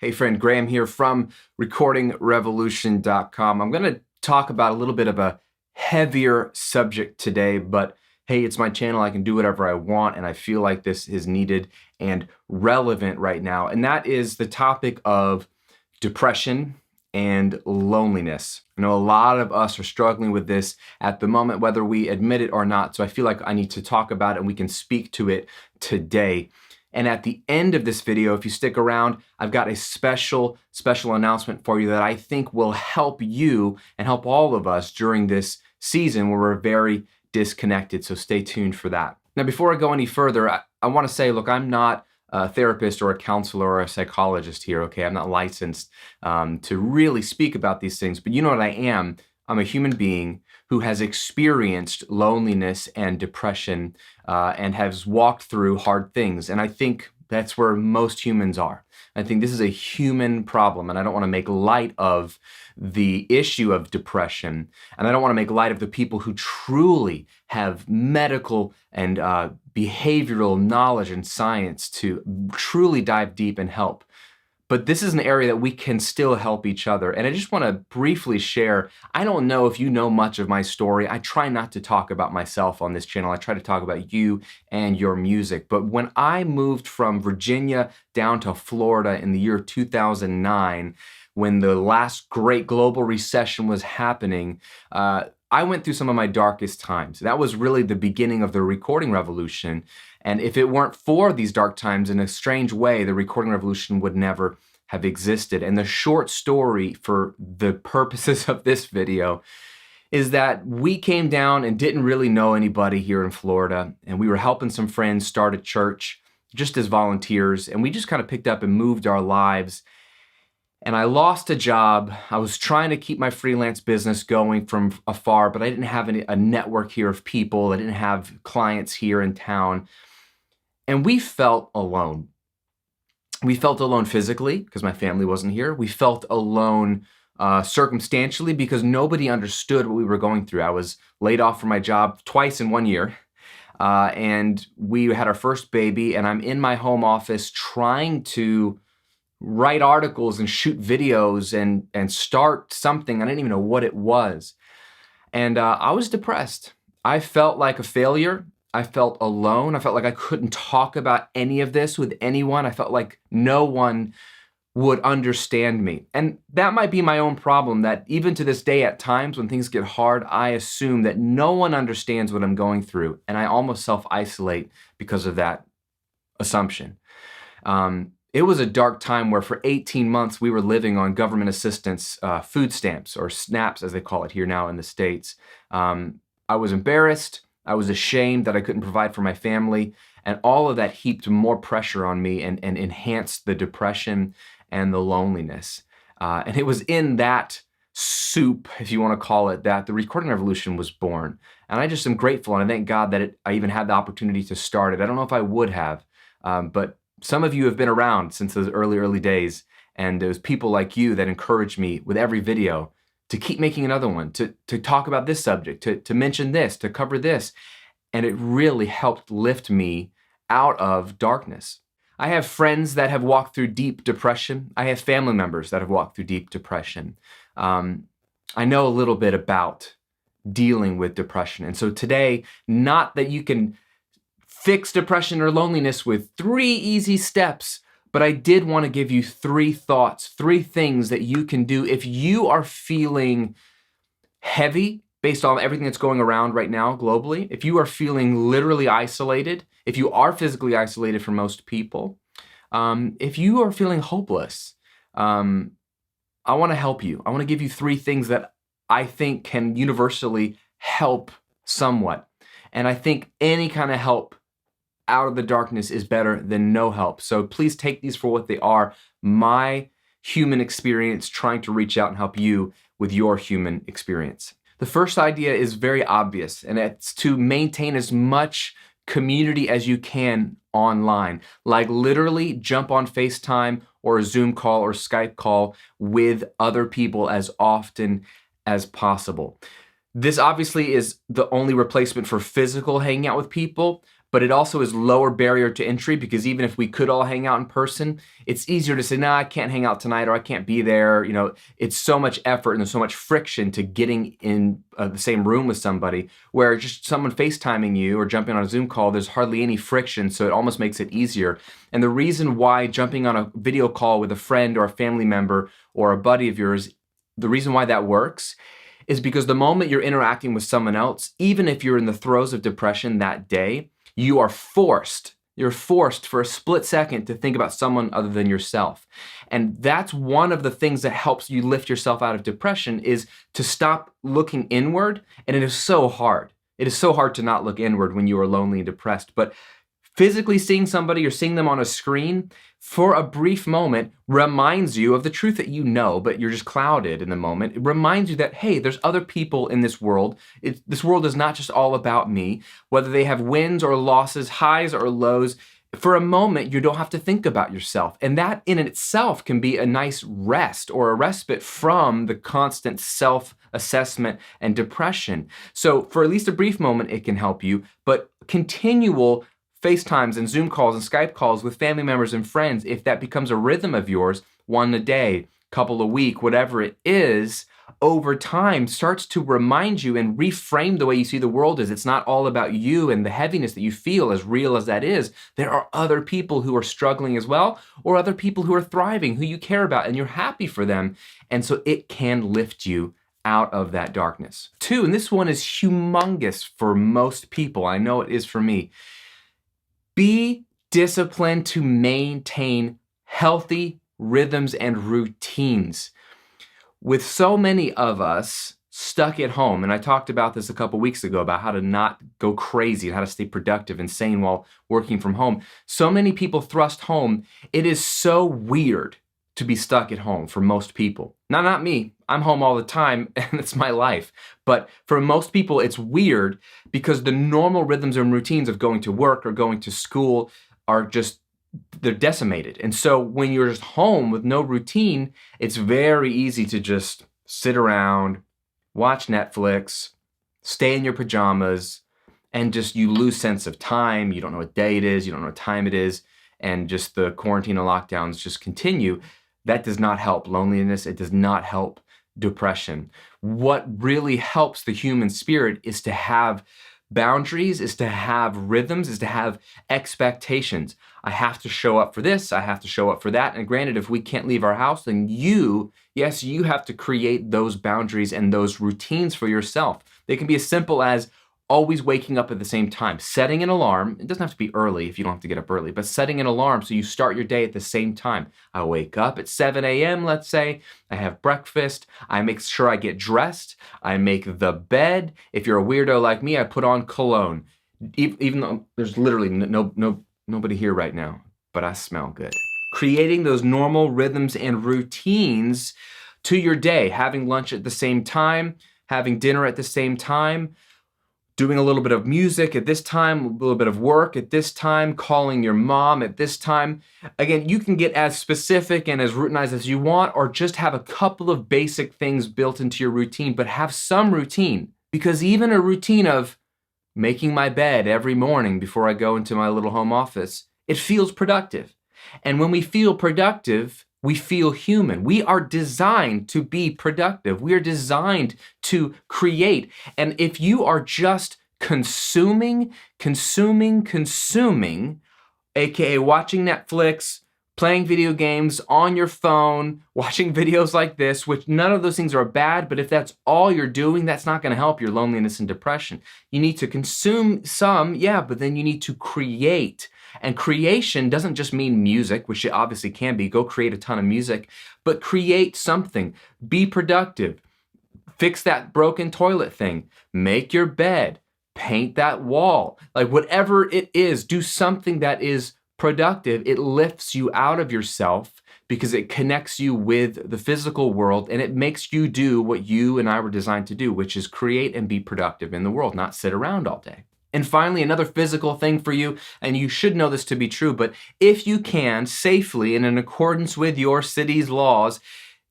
Hey friend, Graham here from recordingrevolution.com. I'm going to talk about a little bit of a heavier subject today, but hey, it's my channel. I can do whatever I want, and I feel like this is needed and relevant right now. And that is the topic of depression and loneliness. I know a lot of us are struggling with this at the moment, whether we admit it or not. So I feel like I need to talk about it and we can speak to it today. And at the end of this video, if you stick around, I've got a special announcement for you that I think will help you and help all of us during this season where we're very disconnected. So stay tuned for that. Now, before I go any further, I want to say, look, I'm not a therapist or a counselor or a psychologist here, okay? I'm not licensed to really speak about these things, but you know what I am? I'm a human being who has experienced loneliness and depression and has walked through hard things. And I think that's where most humans are. I think this is a human problem, and I don't want to make light of the issue of depression, and I don't want to make light of the people who truly have medical and behavioral knowledge and science to truly dive deep and help. But this is an area that we can still help each other. And I just want to briefly share, I don't know if you know much of my story. I try not to talk about myself on this channel. I try to talk about you and your music. But when I moved from Virginia down to Florida in the year 2009, when the last great global recession was happening, I went through some of my darkest times. That was really the beginning of the recording revolution. And if it weren't for these dark times, in a strange way, the recording revolution would never have existed. And the short story for the purposes of this video is that we came down and didn't really know anybody here in Florida. And we were helping some friends start a church just as volunteers. And we just kind of picked up and moved our lives. And I lost a job. I was trying to keep my freelance business going from afar, but I didn't have a network here of people. I didn't have clients here in town. And we felt alone. We felt alone physically because my family wasn't here. We felt alone circumstantially because nobody understood what we were going through. I was laid off from my job twice in 1 year. And we had our first baby, and I'm in my home office trying to write articles and shoot videos and start something. I didn't even know what it was. And I was depressed. I felt like a failure. I felt alone. I felt like I couldn't talk about any of this with anyone. I felt like no one would understand me. And that might be my own problem, that even to this day at times when things get hard, I assume that no one understands what I'm going through. And I almost self-isolate because of that assumption. It was a dark time where for 18 months we were living on government assistance, food stamps, or SNAPs as they call it here now in the States. I was embarrassed. I was ashamed that I couldn't provide for my family. And all of that heaped more pressure on me and enhanced the depression and the loneliness. And it was in that soup, if you want to call it that, the recording revolution was born. And I just am grateful, and I thank God that I even had the opportunity to start it. I don't know if I would have, but some of you have been around since those early days, and there's people like you that encourage me with every video to keep making another one, to talk about this subject, to mention this, to cover this. And it really helped lift me out of darkness. I have friends that have walked through deep depression. I have family members that have walked through deep depression. I know a little bit about dealing with depression. And so today, not that you can fix depression or loneliness with 3 easy steps, but I did want to give you 3 thoughts, 3 things that you can do if you are feeling heavy based on everything that's going around right now globally, if you are feeling literally isolated, if you are physically isolated from most people, if you are feeling hopeless, I want to help you. I want to give you 3 things that I think can universally help somewhat. And I think any kind of help out of the darkness is better than no help. So please take these for what they are, my human experience trying to reach out and help you with your human experience. The first idea is very obvious, and it's to maintain as much community as you can online. Like literally jump on FaceTime or a Zoom call or Skype call with other people as often as possible. This obviously is the only replacement for physical hanging out with people, but it also is lower barrier to entry, because even if we could all hang out in person, it's easier to say, nah, I can't hang out tonight, or I can't be there. You know, it's so much effort and there's so much friction to getting in the same room with somebody, where just someone FaceTiming you or jumping on a Zoom call, there's hardly any friction, so it almost makes it easier. And the reason why jumping on a video call with a friend or a family member or a buddy of yours, the reason why that works is because the moment you're interacting with someone else, even if you're in the throes of depression that day, you're forced for a split second to think about someone other than yourself. And that's one of the things that helps you lift yourself out of depression, is to stop looking inward. And it is so hard. It is so hard to not look inward when you are lonely and depressed. But physically seeing somebody or seeing them on a screen for a brief moment reminds you of the truth that you know, but you're just clouded in the moment. It reminds you that, hey, there's other people in this world. This world is not just all about me. Whether they have wins or losses, highs or lows, for a moment, you don't have to think about yourself. And that in itself can be a nice rest or a respite from the constant self-assessment and depression. So for at least a brief moment, it can help you, but continual FaceTimes and Zoom calls and Skype calls with family members and friends, if that becomes a rhythm of yours, one a day, couple a week, whatever it is, over time starts to remind you and reframe the way you see the world is. It's not all about you and the heaviness that you feel, as real as that is. There are other people who are struggling as well, or other people who are thriving, who you care about, and you're happy for them. And so it can lift you out of that darkness. 2, and this one is humongous for most people. I know it is for me. Be disciplined to maintain healthy rhythms and routines. With so many of us stuck at home, and I talked about this a couple weeks ago about how to not go crazy and how to stay productive and sane while working from home. So many people thrust home. It is so weird to be stuck at home for most people. Now, not me. I'm home all the time and it's my life. But for most people, it's weird because the normal rhythms and routines of going to work or going to school are just, they're decimated. And so when you're just home with no routine, it's very easy to just sit around, watch Netflix, stay in your pajamas, and just you lose sense of time. You don't know what day it is. You don't know what time it is. And just the quarantine and lockdowns just continue. That does not help loneliness. It does not help depression. What really helps the human spirit is to have boundaries, is to have rhythms, is to have expectations. I have to show up for this, I have to show up for that. And granted, if we can't leave our house, then you have to create those boundaries and those routines for yourself. They can be as simple as always waking up at the same time, setting an alarm. It doesn't have to be early if you don't have to get up early, but setting an alarm so you start your day at the same time. I wake up at 7 a.m., let's say. I have breakfast. I make sure I get dressed. I make the bed. If you're a weirdo like me, I put on cologne. Even though there's literally nobody here right now, but I smell good. Creating those normal rhythms and routines to your day, having lunch at the same time, having dinner at the same time, doing a little bit of music at this time, a little bit of work at this time, calling your mom at this time. Again, you can get as specific and as routinized as you want, or just have a couple of basic things built into your routine, but have some routine. Because even a routine of making my bed every morning before I go into my little home office, it feels productive. And when we feel productive, we feel human. We are designed to be productive. We are designed to create. And if you are just consuming, aka watching Netflix, playing video games on your phone, watching videos like this, which none of those things are bad, but if that's all you're doing, that's not going to help your loneliness and depression. You need to consume some, yeah, but then you need to create. And creation doesn't just mean music, which it obviously can be. Go create a ton of music, but create something. Be productive. Fix that broken toilet thing. Make your bed. Paint that wall. Like whatever it is, do something that is productive. It lifts you out of yourself because it connects you with the physical world, and it makes you do what you and I were designed to do, which is create and be productive in the world, not sit around all day. And finally, another physical thing for you, and you should know this to be true, but if you can safely and in accordance with your city's laws,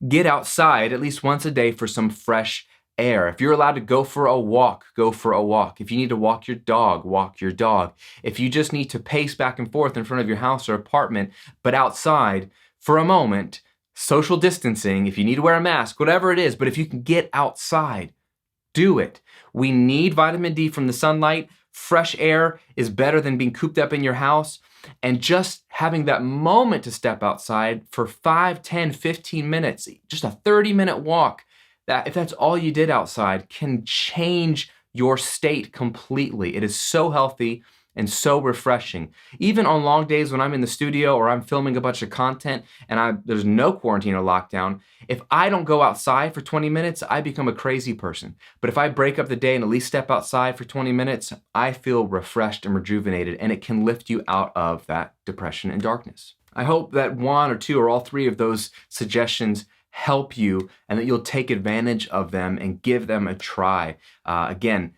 get outside at least once a day for some fresh air. If you're allowed to go for a walk, go for a walk. If you need to walk your dog, walk your dog. If you just need to pace back and forth in front of your house or apartment, but outside for a moment, social distancing, if you need to wear a mask, whatever it is, but if you can get outside, do it. We need vitamin D from the sunlight. Fresh air is better than being cooped up in your house. And just having that moment to step outside for 5, 10, 15 minutes, just a 30-minute walk, that if that's all you did outside, can change your state completely. It is so healthy and so refreshing. Even on long days when I'm in the studio or I'm filming a bunch of content and there's no quarantine or lockdown, if I don't go outside for 20 minutes, I become a crazy person. But if I break up the day and at least step outside for 20 minutes, I feel refreshed and rejuvenated, and it can lift you out of that depression and darkness. I hope that one or two or all three of those suggestions help you and that you'll take advantage of them and give them a try. Again,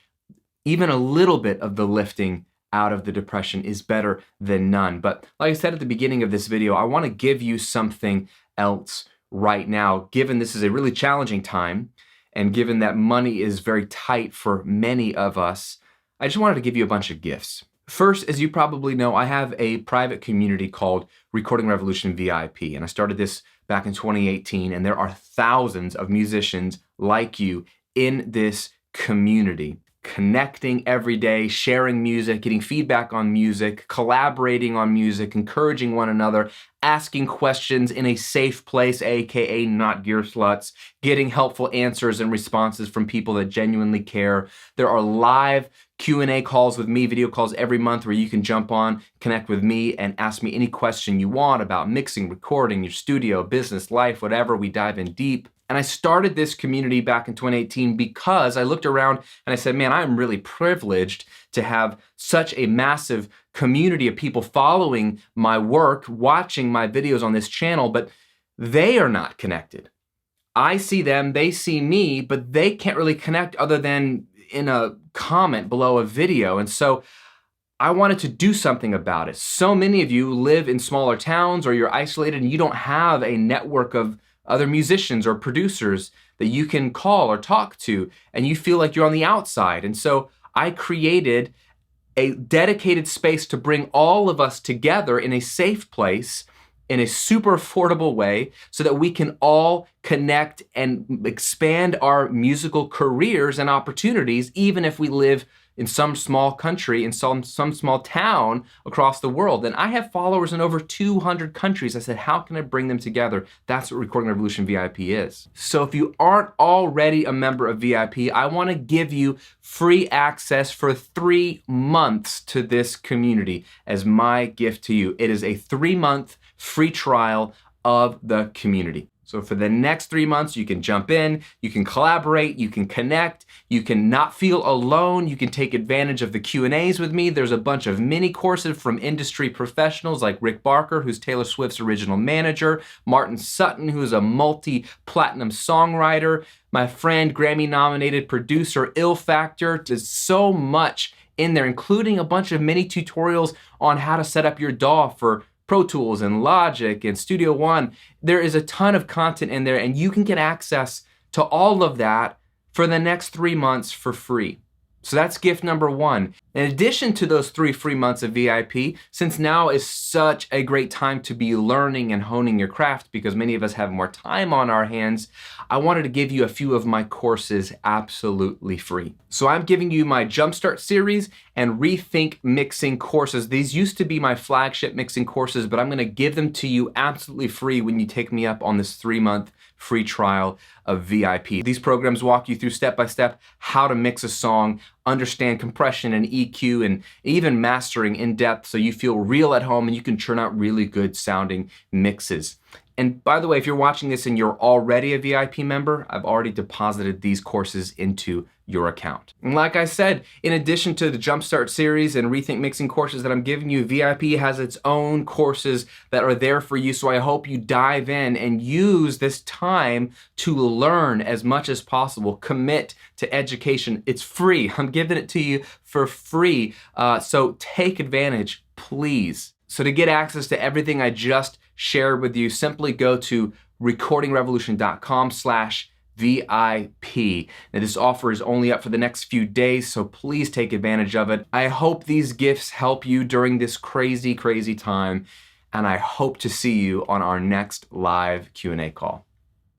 even a little bit of the lifting out of the depression is better than none. But like I said at the beginning of this video, I want to give you something else right now, given this is a really challenging time and given that money is very tight for many of us. I just wanted to give you a bunch of gifts. First, as you probably know, I have a private community called Recording Revolution VIP, and I started this back in 2018, and there are thousands of musicians like you in this community, connecting every day, sharing music, getting feedback on music, collaborating on music, encouraging one another, asking questions in a safe place, aka not gear sluts, getting helpful answers and responses from people that genuinely care. There are live Q&A calls with me, video calls every month where you can jump on, connect with me, and ask me any question you want about mixing, recording, your studio, business, life, whatever. We dive in deep. And I started this community back in 2018 because I looked around and I said, man, I'm really privileged to have such a massive community of people following my work, watching my videos on this channel, but they are not connected. I see them, they see me, but they can't really connect other than in a comment below a video. And so I wanted to do something about it. So many of you live in smaller towns or you're isolated and you don't have a network of other musicians or producers that you can call or talk to, and you feel like you're on the outside. And so I created a dedicated space to bring all of us together in a safe place in a super affordable way so that we can all connect and expand our musical careers and opportunities, even if we live in some small country, in some small town across the world. And I have followers in over 200 countries. I said, how can I bring them together? That's what Recording Revolution VIP is. So if you aren't already a member of VIP, I want to give you free access for 3 months to this community as my gift to you. It is a 3-month free trial of the community. So for the next 3 months, you can jump in, you can collaborate, you can connect, you can not feel alone, you can take advantage of the Q&As with me. There's a bunch of mini courses from industry professionals like Rick Barker, who's Taylor Swift's original manager, Martin Sutton, who's a multi-platinum songwriter, my friend, Grammy-nominated producer, Ill Factor. There's so much in there, including a bunch of mini tutorials on how to set up your DAW for Pro Tools and Logic and Studio One. There is a ton of content in there, and you can get access to all of that for the next 3 months for free. So that's gift number 1. In addition to those 3 free months of VIP, since now is such a great time to be learning and honing your craft because many of us have more time on our hands, I wanted to give you a few of my courses absolutely free. So I'm giving you my Jumpstart series and Rethink Mixing courses. These used to be my flagship mixing courses, but I'm gonna give them to you absolutely free when you take me up on this 3-month free trial of VIP. These programs walk you through step-by-step how to mix a song, understand compression and EQ, and even mastering in depth so you feel real at home and you can churn out really good sounding mixes. And by the way, if you're watching this and you're already a VIP member, I've already deposited these courses into your account. And like I said, in addition to the Jumpstart series and Rethink Mixing courses that I'm giving you, VIP has its own courses that are there for you. So I hope you dive in and use this time to learn as much as possible. Commit to education. It's free. I'm giving it to you for free. So take advantage, please. So to get access to everything I just shared with you, simply go to recordingrevolution.com/VIP VIP. Now, this offer is only up for the next few days, so please take advantage of it. I hope these gifts help you during this crazy, crazy time, and I hope to see you on our next live Q&A call.